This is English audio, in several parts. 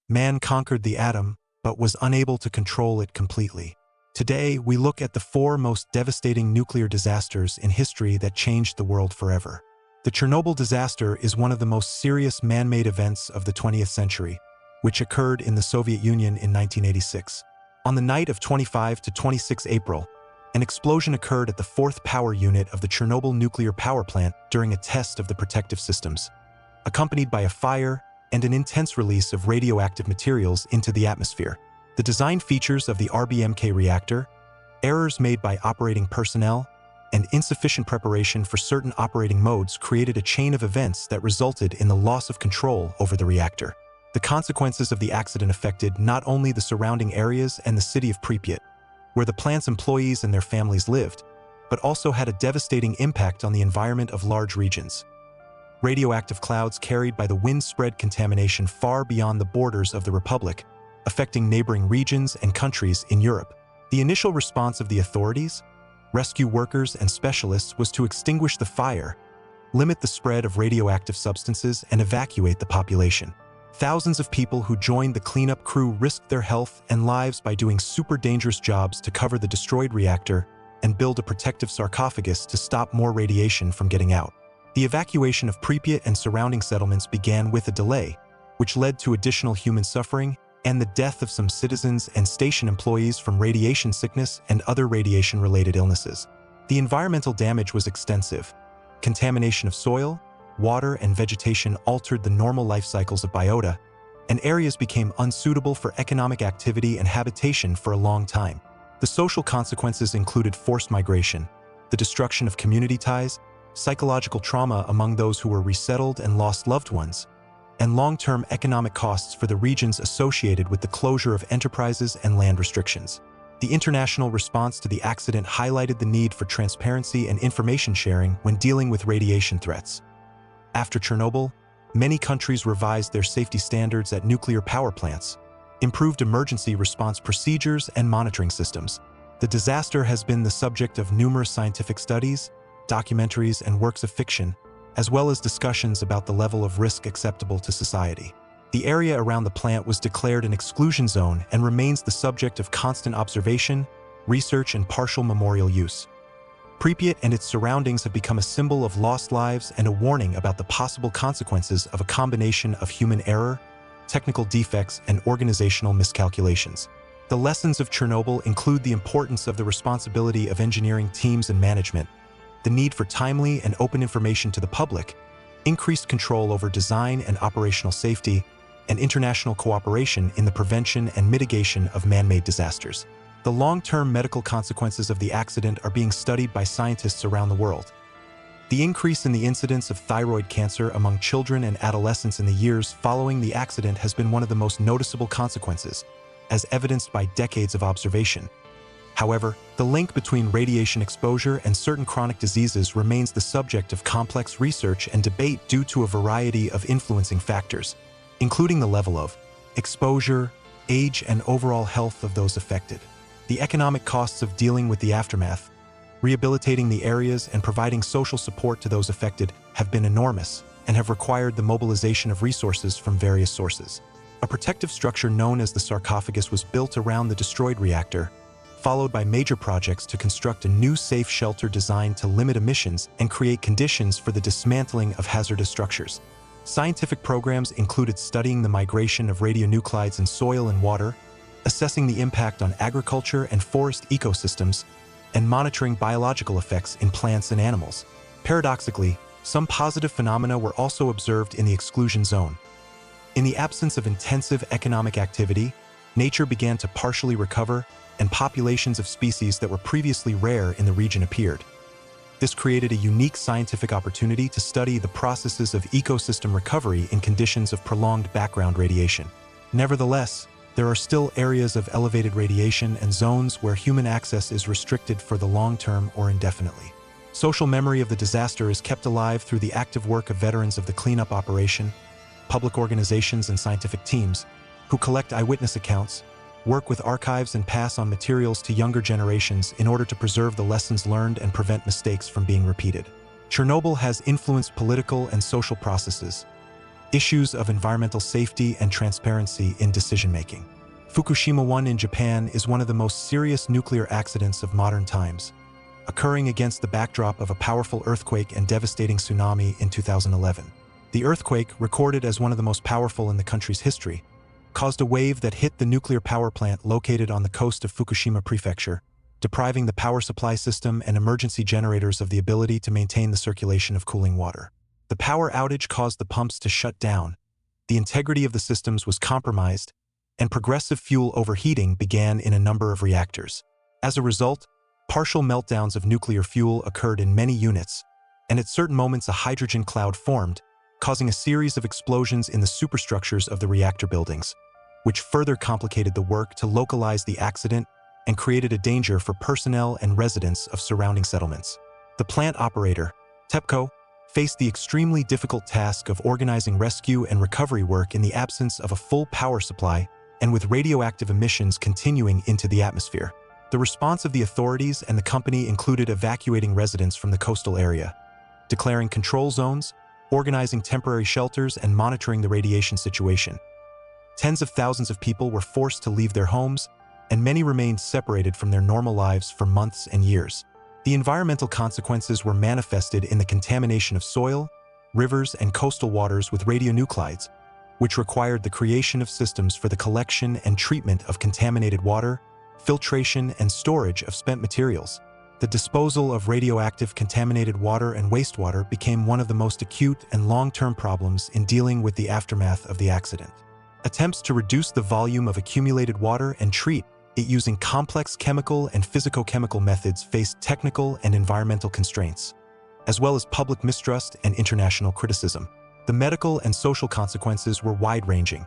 Man conquered the atom, but was unable to control it completely. Today, we look at the 4 most devastating nuclear disasters in history that changed the world forever. The Chernobyl disaster is one of the most serious man-made events of the 20th century, which occurred in the Soviet Union in 1986. On the night of 25 to 26 April, an explosion occurred at the 4th power unit of the Chernobyl nuclear power plant during a test of the protective systems, accompanied by a fire and an intense release of radioactive materials into the atmosphere. The design features of the RBMK reactor, errors made by operating personnel, and insufficient preparation for certain operating modes created a chain of events that resulted in the loss of control over the reactor. The consequences of the accident affected not only the surrounding areas and the city of Pripyat, where the plant's employees and their families lived, but also had a devastating impact on the environment of large regions. Radioactive clouds carried by the wind spread contamination far beyond the borders of the Republic, affecting neighboring regions and countries in Europe. The initial response of the authorities, rescue workers and specialists was to extinguish the fire, limit the spread of radioactive substances, and evacuate the population. Thousands of people who joined the cleanup crew risked their health and lives by doing super dangerous jobs to cover the destroyed reactor and build a protective sarcophagus to stop more radiation from getting out. The evacuation of Pripyat and surrounding settlements began with a delay, which led to additional human suffering and the death of some citizens and station employees from radiation sickness and other radiation-related illnesses. The environmental damage was extensive. Contamination of soil, water, and vegetation altered the normal life cycles of biota, and areas became unsuitable for economic activity and habitation for a long time. The social consequences included forced migration, the destruction of community ties, psychological trauma among those who were resettled and lost loved ones, and long-term economic costs for the regions associated with the closure of enterprises and land restrictions. The international response to the accident highlighted the need for transparency and information sharing when dealing with radiation threats. After Chernobyl, many countries revised their safety standards at nuclear power plants, improved emergency response procedures and monitoring systems. The disaster has been the subject of numerous scientific studies, documentaries, and works of fiction, as well as discussions about the level of risk acceptable to society. The area around the plant was declared an exclusion zone and remains the subject of constant observation, research, and partial memorial use. Pripyat and its surroundings have become a symbol of lost lives and a warning about the possible consequences of a combination of human error, technical defects, and organizational miscalculations. The lessons of Chernobyl include the importance of the responsibility of engineering teams and management, the need for timely and open information to the public, increased control over design and operational safety, and international cooperation in the prevention and mitigation of man-made disasters. The long-term medical consequences of the accident are being studied by scientists around the world. The increase in the incidence of thyroid cancer among children and adolescents in the years following the accident has been one of the most noticeable consequences, as evidenced by decades of observation. However, the link between radiation exposure and certain chronic diseases remains the subject of complex research and debate due to a variety of influencing factors, including the level of exposure, age, and overall health of those affected. The economic costs of dealing with the aftermath, rehabilitating the areas, and providing social support to those affected have been enormous and have required the mobilization of resources from various sources. A protective structure known as the sarcophagus was built around the destroyed reactor, followed by major projects to construct a new safe shelter designed to limit emissions and create conditions for the dismantling of hazardous structures. Scientific programs included studying the migration of radionuclides in soil and water, assessing the impact on agriculture and forest ecosystems, and monitoring biological effects in plants and animals. Paradoxically, some positive phenomena were also observed in the exclusion zone. In the absence of intensive economic activity, nature began to partially recover, and populations of species that were previously rare in the region appeared. This created a unique scientific opportunity to study the processes of ecosystem recovery in conditions of prolonged background radiation. Nevertheless, there are still areas of elevated radiation and zones where human access is restricted for the long term or indefinitely. Social memory of the disaster is kept alive through the active work of veterans of the cleanup operation, public organizations, and scientific teams who collect eyewitness accounts, work with archives, and pass on materials to younger generations in order to preserve the lessons learned and prevent mistakes from being repeated. Chernobyl has influenced political and social processes. Issues of environmental safety and transparency in decision-making. Fukushima 1 in Japan is one of the most serious nuclear accidents of modern times, occurring against the backdrop of a powerful earthquake and devastating tsunami in 2011. The earthquake, recorded as one of the most powerful in the country's history, caused a wave that hit the nuclear power plant located on the coast of Fukushima Prefecture, depriving the power supply system and emergency generators of the ability to maintain the circulation of cooling water. The power outage caused the pumps to shut down, the integrity of the systems was compromised, and progressive fuel overheating began in a number of reactors. As a result, partial meltdowns of nuclear fuel occurred in many units, and at certain moments a hydrogen cloud formed, causing a series of explosions in the superstructures of the reactor buildings, which further complicated the work to localize the accident and created a danger for personnel and residents of surrounding settlements. The plant operator, TEPCO, faced the extremely difficult task of organizing rescue and recovery work in the absence of a full power supply and with radioactive emissions continuing into the atmosphere. The response of the authorities and the company included evacuating residents from the coastal area, declaring control zones, organizing temporary shelters, and monitoring the radiation situation. Tens of thousands of people were forced to leave their homes, and many remained separated from their normal lives for months and years. The environmental consequences were manifested in the contamination of soil, rivers, and coastal waters with radionuclides, which required the creation of systems for the collection and treatment of contaminated water, filtration, and storage of spent materials. The disposal of radioactive contaminated water and wastewater became one of the most acute and long-term problems in dealing with the aftermath of the accident. Attempts to reduce the volume of accumulated water and treat it using complex chemical and physicochemical methods faced technical and environmental constraints, as well as public mistrust and international criticism. The medical and social consequences were wide-ranging.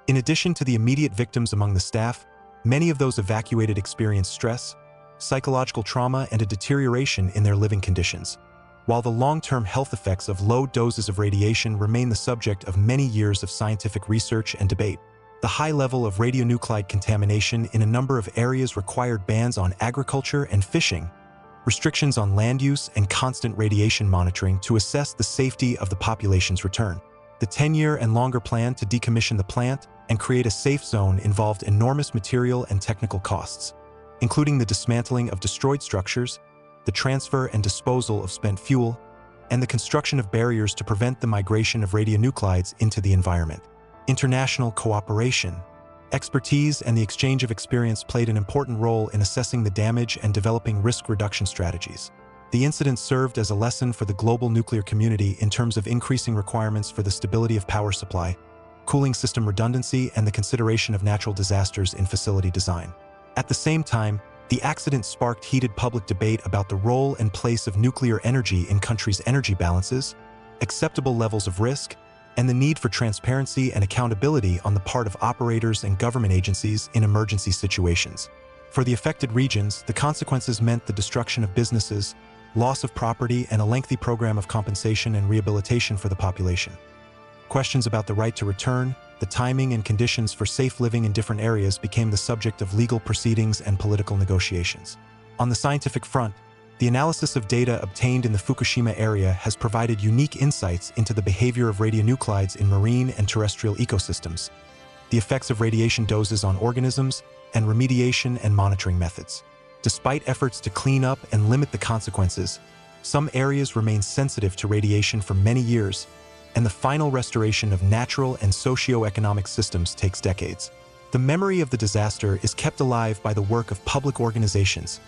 In addition to the immediate victims among the staff, many of those evacuated experienced stress, psychological trauma, and a deterioration in their living conditions, while the long-term health effects of low doses of radiation remain the subject of many years of scientific research and debate. The high level of radionuclide contamination in a number of areas required bans on agriculture and fishing, restrictions on land use, and constant radiation monitoring to assess the safety of the population's return. The 10-year and longer plan to decommission the plant and create a safe zone involved enormous material and technical costs, including the dismantling of destroyed structures, the transfer and disposal of spent fuel, and the construction of barriers to prevent the migration of radionuclides into the environment. International cooperation, expertise, and the exchange of experience played an important role in assessing the damage and developing risk reduction strategies. The incident served as a lesson for the global nuclear community in terms of increasing requirements for the stability of power supply, cooling system redundancy, and the consideration of natural disasters in facility design. At the same time, the accident sparked heated public debate about the role and place of nuclear energy in countries' energy balances, acceptable levels of risk, and the need for transparency and accountability on the part of operators and government agencies in emergency situations. For the affected regions, the consequences meant the destruction of businesses, loss of property, and a lengthy program of compensation and rehabilitation for the population. Questions about the right to return, the timing and conditions for safe living in different areas became the subject of legal proceedings and political negotiations. On the scientific front, the analysis of data obtained in the Fukushima area has provided unique insights into the behavior of radionuclides in marine and terrestrial ecosystems, the effects of radiation doses on organisms, and remediation and monitoring methods. Despite efforts to clean up and limit the consequences, some areas remain sensitive to radiation for many years, and the final restoration of natural and socio-economic systems takes decades. The memory of the disaster is kept alive by the work of public organizations,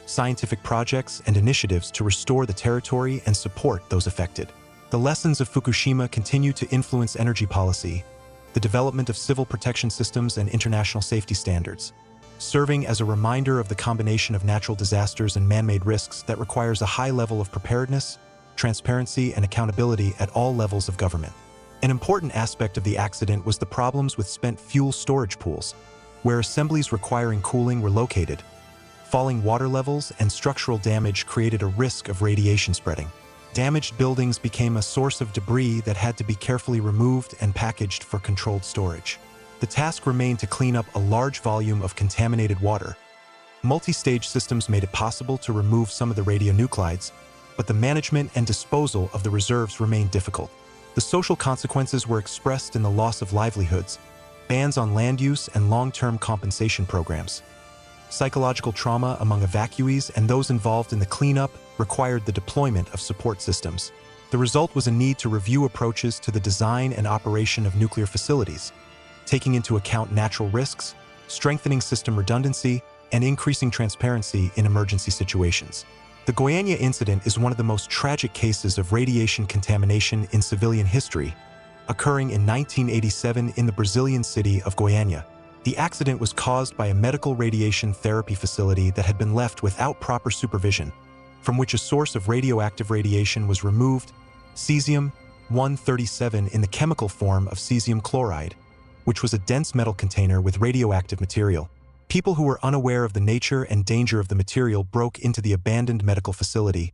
scientific projects, and initiatives to restore the territory and support those affected. The lessons of Fukushima continue to influence energy policy, the development of civil protection systems, and international safety standards, serving as a reminder of the combination of natural disasters and man-made risks that requires a high level of preparedness, transparency, and accountability at all levels of government. An important aspect of the accident was the problems with spent fuel storage pools, where assemblies requiring cooling were located. Falling water levels and structural damage created a risk of radiation spreading. Damaged buildings became a source of debris that had to be carefully removed and packaged for controlled storage. The task remained to clean up a large volume of contaminated water. Multi-stage systems made it possible to remove some of the radionuclides, but the management and disposal of the reserves remained difficult. The social consequences were expressed in the loss of livelihoods, bans on land use, and long-term compensation programs. Psychological trauma among evacuees and those involved in the cleanup required the deployment of support systems. The result was a need to review approaches to the design and operation of nuclear facilities, taking into account natural risks, strengthening system redundancy, and increasing transparency in emergency situations. The Goiânia incident is one of the most tragic cases of radiation contamination in civilian history, occurring in 1987 in the Brazilian city of Goiânia. The accident was caused by a medical radiation therapy facility that had been left without proper supervision, from which a source of radioactive radiation was removed, cesium-137 in the chemical form of cesium chloride, which was a dense metal container with radioactive material. People who were unaware of the nature and danger of the material broke into the abandoned medical facility,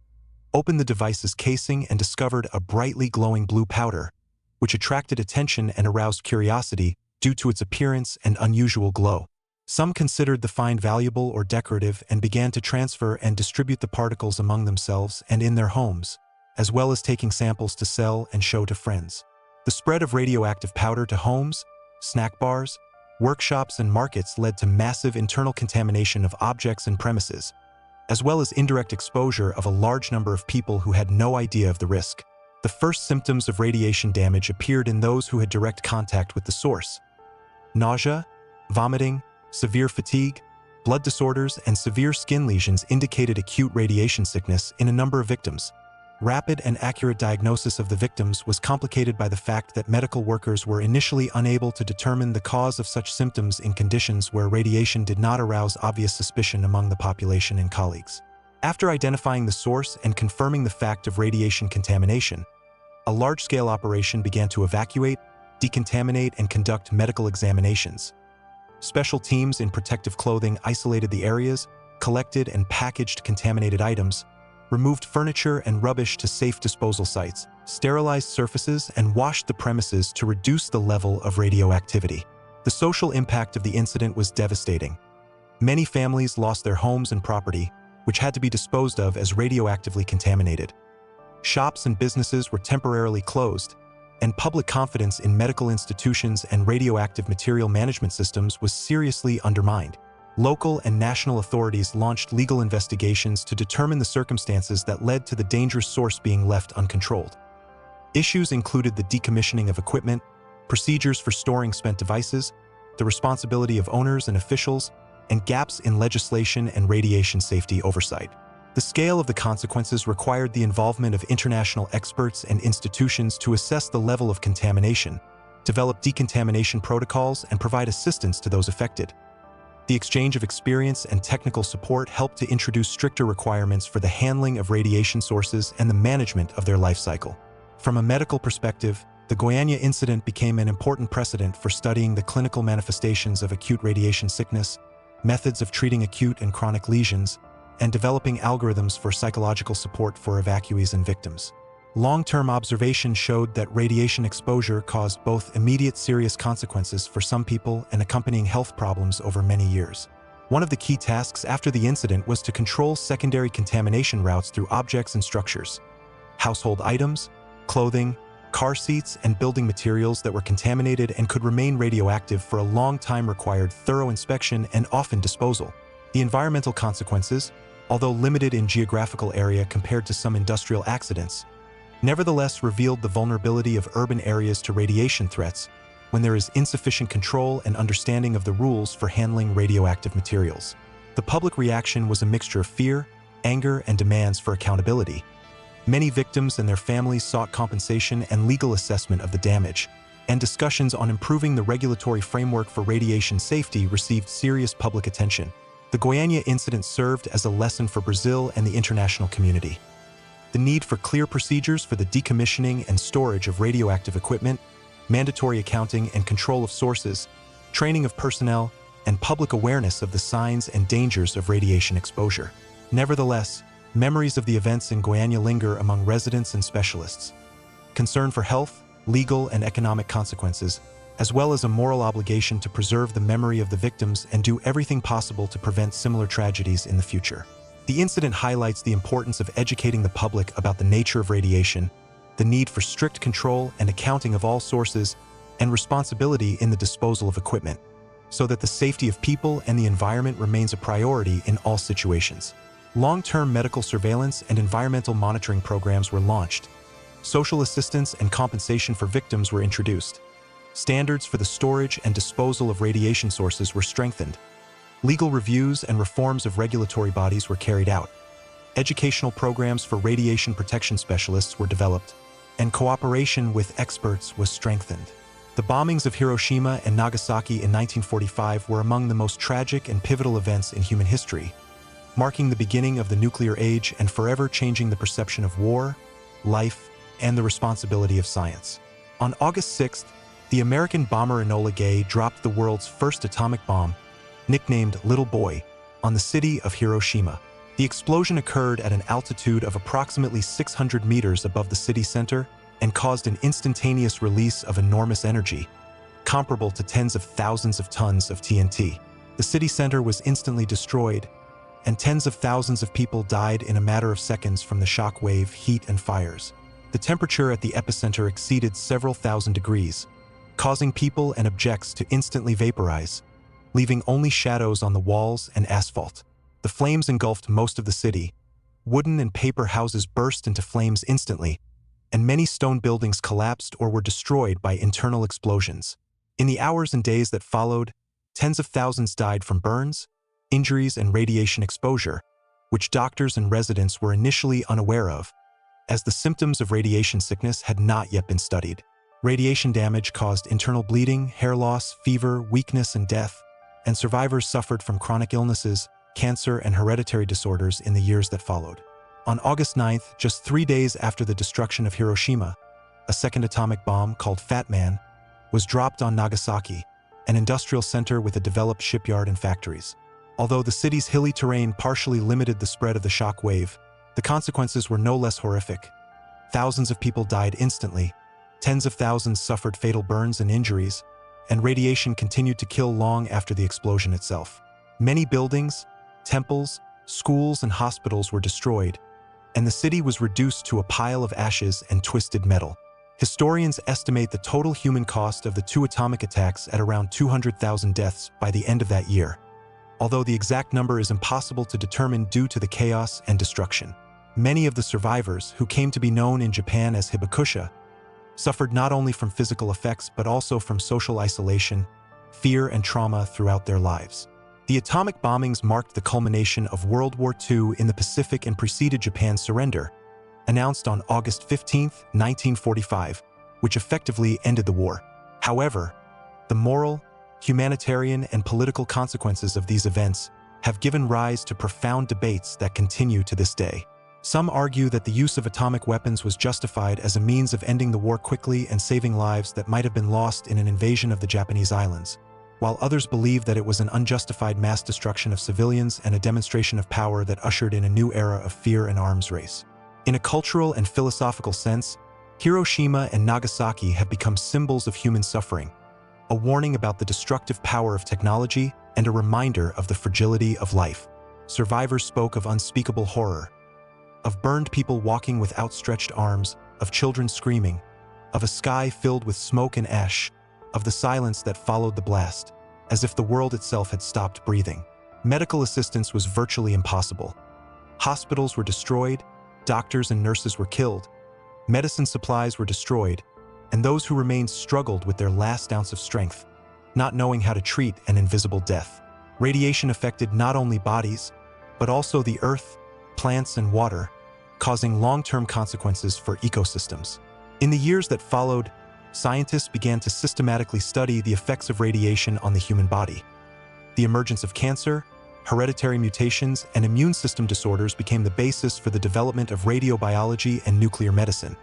opened the device's casing, and discovered a brightly glowing blue powder, which attracted attention and aroused curiosity due to its appearance and unusual glow. Some considered the find valuable or decorative and began to transfer and distribute the particles among themselves and in their homes, as well as taking samples to sell and show to friends. The spread of radioactive powder to homes, snack bars, workshops, and markets led to massive internal contamination of objects and premises, as well as indirect exposure of a large number of people who had no idea of the risk. The first symptoms of radiation damage appeared in those who had direct contact with the source. Nausea, vomiting, severe fatigue, blood disorders, and severe skin lesions indicated acute radiation sickness in a number of victims. Rapid and accurate diagnosis of the victims was complicated by the fact that medical workers were initially unable to determine the cause of such symptoms in conditions where radiation did not arouse obvious suspicion among the population and colleagues. After identifying the source and confirming the fact of radiation contamination, a large-scale operation began to evacuate, decontaminate, and conduct medical examinations. Special teams in protective clothing isolated the areas, collected and packaged contaminated items, removed furniture and rubbish to safe disposal sites, sterilized surfaces, and washed the premises to reduce the level of radioactivity. The social impact of the incident was devastating. Many families lost their homes and property, which had to be disposed of as radioactively contaminated. Shops and businesses were temporarily closed, and public confidence in medical institutions and radioactive material management systems was seriously undermined. Local and national authorities launched legal investigations to determine the circumstances that led to the dangerous source being left uncontrolled. Issues included the decommissioning of equipment, procedures for storing spent devices, the responsibility of owners and officials, and gaps in legislation and radiation safety oversight. The scale of the consequences required the involvement of international experts and institutions to assess the level of contamination, develop decontamination protocols, and provide assistance to those affected. The exchange of experience and technical support helped to introduce stricter requirements for the handling of radiation sources and the management of their life cycle. From a medical perspective, the Goiânia incident became an important precedent for studying the clinical manifestations of acute radiation sickness, methods of treating acute and chronic lesions, and developing algorithms for psychological support for evacuees and victims. Long-term observation showed that radiation exposure caused both immediate serious consequences for some people and accompanying health problems over many years. One of the key tasks after the incident was to control secondary contamination routes through objects and structures. Household items, clothing, car seats, and building materials that were contaminated and could remain radioactive for a long time required thorough inspection and often disposal. The environmental consequences, although limited in geographical area compared to some industrial accidents, nevertheless revealed the vulnerability of urban areas to radiation threats when there is insufficient control and understanding of the rules for handling radioactive materials. The public reaction was a mixture of fear, anger, and demands for accountability. Many victims and their families sought compensation and legal assessment of the damage, and discussions on improving the regulatory framework for radiation safety received serious public attention. The Goiânia incident served as a lesson for Brazil and the international community. The need for clear procedures for the decommissioning and storage of radioactive equipment, mandatory accounting and control of sources, training of personnel, and public awareness of the signs and dangers of radiation exposure. Nevertheless, memories of the events in Goiânia linger among residents and specialists. Concern for health, legal, and economic consequences, as well as a moral obligation to preserve the memory of the victims and do everything possible to prevent similar tragedies in the future. The incident highlights the importance of educating the public about the nature of radiation, the need for strict control and accounting of all sources, and responsibility in the disposal of equipment, so that the safety of people and the environment remains a priority in all situations. Long-term medical surveillance and environmental monitoring programs were launched. Social assistance and compensation for victims were introduced. Standards for the storage and disposal of radiation sources were strengthened. Legal reviews and reforms of regulatory bodies were carried out. Educational programs for radiation protection specialists were developed, and cooperation with experts was strengthened. The bombings of Hiroshima and Nagasaki in 1945 were among the most tragic and pivotal events in human history, marking the beginning of the nuclear age and forever changing the perception of war, life, and the responsibility of science. On August 6th, the American bomber Enola Gay dropped the world's first atomic bomb, nicknamed Little Boy, on the city of Hiroshima. The explosion occurred at an altitude of approximately 600 meters above the city center and caused an instantaneous release of enormous energy, comparable to tens of thousands of tons of TNT. The city center was instantly destroyed, and tens of thousands of people died in a matter of seconds from the shock wave, heat, and fires. The temperature at the epicenter exceeded several thousand degrees, causing people and objects to instantly vaporize, leaving only shadows on the walls and asphalt. The flames engulfed most of the city. Wooden and paper houses burst into flames instantly, and many stone buildings collapsed or were destroyed by internal explosions. In the hours and days that followed, tens of thousands died from burns, injuries, and radiation exposure, which doctors and residents were initially unaware of, as the symptoms of radiation sickness had not yet been studied. Radiation damage caused internal bleeding, hair loss, fever, weakness, and death, and survivors suffered from chronic illnesses, cancer, and hereditary disorders in the years that followed. On August 9th, just 3 days after the destruction of Hiroshima, a second atomic bomb called Fat Man was dropped on Nagasaki, an industrial center with a developed shipyard and factories. Although the city's hilly terrain partially limited the spread of the shock wave, the consequences were no less horrific. Thousands of people died instantly, tens of thousands suffered fatal burns and injuries, and radiation continued to kill long after the explosion itself. Many buildings, temples, schools, and hospitals were destroyed, and the city was reduced to a pile of ashes and twisted metal. Historians estimate the total human cost of the 2 atomic attacks at around 200,000 deaths by the end of that year, although the exact number is impossible to determine due to the chaos and destruction. Many of the survivors, who came to be known in Japan as hibakusha, suffered not only from physical effects but also from social isolation, fear, and trauma throughout their lives. The atomic bombings marked the culmination of World War II in the Pacific and preceded Japan's surrender, announced on August 15, 1945, which effectively ended the war. However, the moral, humanitarian, and political consequences of these events have given rise to profound debates that continue to this day. Some argue that the use of atomic weapons was justified as a means of ending the war quickly and saving lives that might have been lost in an invasion of the Japanese islands, while others believe that it was an unjustified mass destruction of civilians and a demonstration of power that ushered in a new era of fear and arms race. In a cultural and philosophical sense, Hiroshima and Nagasaki have become symbols of human suffering, a warning about the destructive power of technology and a reminder of the fragility of life. Survivors spoke of unspeakable horror, of burned people walking with outstretched arms, of children screaming, of a sky filled with smoke and ash, of the silence that followed the blast, as if the world itself had stopped breathing. Medical assistance was virtually impossible. Hospitals were destroyed, doctors and nurses were killed, medicine supplies were destroyed, and those who remained struggled with their last ounce of strength, not knowing how to treat an invisible death. Radiation affected not only bodies, but also the earth, plants, and water, causing long-term consequences for ecosystems. In the years that followed, scientists began to systematically study the effects of radiation on the human body. The emergence of cancer, hereditary mutations, and immune system disorders became the basis for the development of radiobiology and nuclear medicine,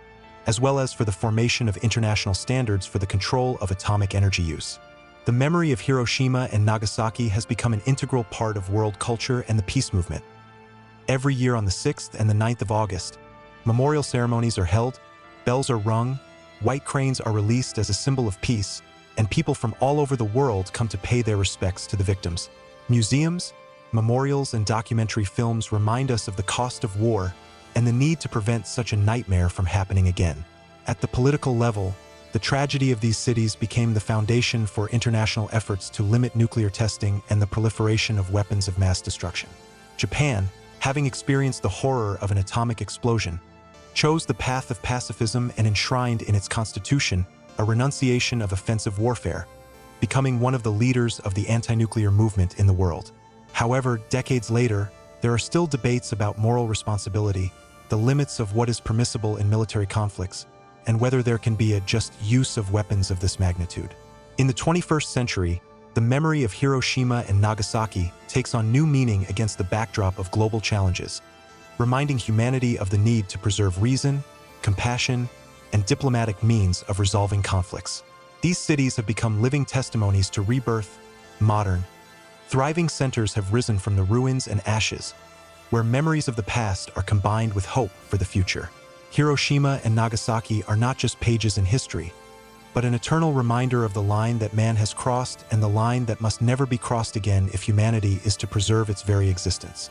as well as for the formation of international standards for the control of atomic energy use. The memory of Hiroshima and Nagasaki has become an integral part of world culture and the peace movement. Every year on the 6th and the 9th of August, memorial ceremonies are held, bells are rung, white cranes are released as a symbol of peace, and people from all over the world come to pay their respects to the victims. Museums, memorials, and documentary films remind us of the cost of war and the need to prevent such a nightmare from happening again. At the political level, the tragedy of these cities became the foundation for international efforts to limit nuclear testing and the proliferation of weapons of mass destruction. Japan, having experienced the horror of an atomic explosion, chose the path of pacifism and enshrined in its constitution a renunciation of offensive warfare, becoming one of the leaders of the anti-nuclear movement in the world. However, decades later, there are still debates about moral responsibility, the limits of what is permissible in military conflicts, and whether there can be a just use of weapons of this magnitude. In the 21st century, the memory of Hiroshima and Nagasaki takes on new meaning against the backdrop of global challenges, reminding humanity of the need to preserve reason, compassion, and diplomatic means of resolving conflicts. These cities have become living testimonies to rebirth, modern, thriving centers have risen from the ruins and ashes, where memories of the past are combined with hope for the future. Hiroshima and Nagasaki are not just pages in history, but an eternal reminder of the line that man has crossed and the line that must never be crossed again if humanity is to preserve its very existence.